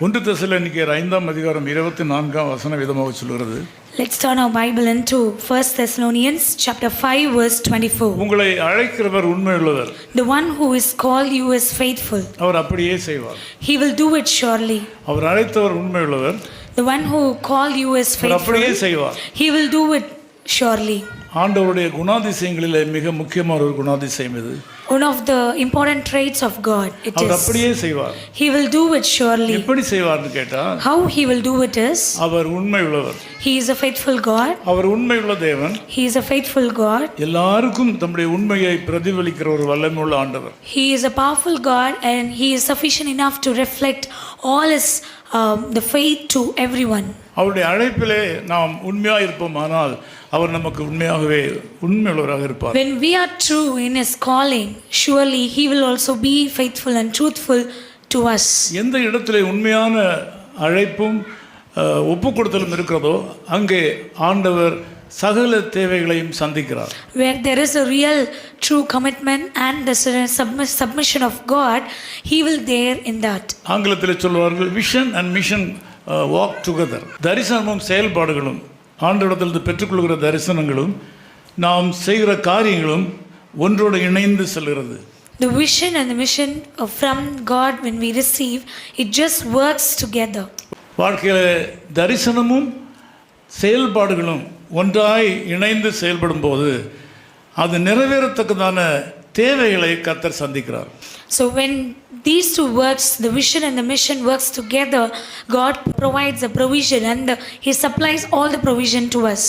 ஒன்று தெசலோனிக்கேயர் 5ஆம் அதிகாரம் 24ஆம் வசனம் விதமாக சொல்கிறது. Let's turn our Bible into 1 Thessalonians chapter 5 verse 24. உங்களை அழைக்கிறவர் உண்மையுள்ளவர். The one who is called you is faithful. அவர் அப்படியே செய்வார். He will do it surely. அவர் அழைத்தவர் உண்மையுள்ளவர். The one who called you is our faithful. அப்படியே செய்வார். He will do it surely. ஆண்டவருடைய குணாதிசயங்களிலே மிக முக்கியமான ஒரு குணாதிசயம் இது. One of the important traits of God it our is. அப்படியே செய்வார். He will do it surely. எப்படி செய்வார்னு கேட்டா, How he will do it is, அவர் உண்மையுள்ளவர். he is a faithful God. அவர் உண்மையுள்ள தேவன். He is a faithful God. எல்லாருக்கும் தம்முடைய உண்மையை பிரதிபலிக்கிற ஒரு வல்லமையுள்ள ஆண்டவர். He is a powerful God and he is sufficient enough to reflect all his the faith to everyone. அவருடைய அழைப்பிலே நாம் உண்மையாக இருப்போமானால் அவர் நமக்கு உண்மையாகவே உண்மையுள்ளவராக இருப்பார். When we are true in his calling, surely he will also be faithful and truthful to us. எந்த இடத்திலே உண்மையான அழைப்பும் ஒப்புக்கொடுத்தலும் இருக்கிறதோ அங்கே ஆண்டவர் சகல தேவைகளையும் சந்திக்கிறார். Where there is a real true commitment and the submission of God, he will there in that. ஆங்கிலத்தில் சொல்வார்கள் vision and mission walk together. தரிசனமும் செயல்பாடுகளும் ஆண்டவரிடத்திலிருந்து பெற்றுக்கொள்கிற தரிசனங்களும் நாம் செய்கிற காரியங்களும் ஒன்றோடு இணைந்து செல்கிறது. The vision and the mission from God when we receive, it just works together. வாழ்க்கையில் தரிசனமும் செயல்பாடுகளும் ஒன்றாய் இணைந்து செயல்படும் போது அது நிறைவேறத்தக்கதான தேவைகளை கர்த்தர் சந்திக்கிறார். So when these two works, the vision and the mission works together, God provides a provision and he supplies all the provision to us.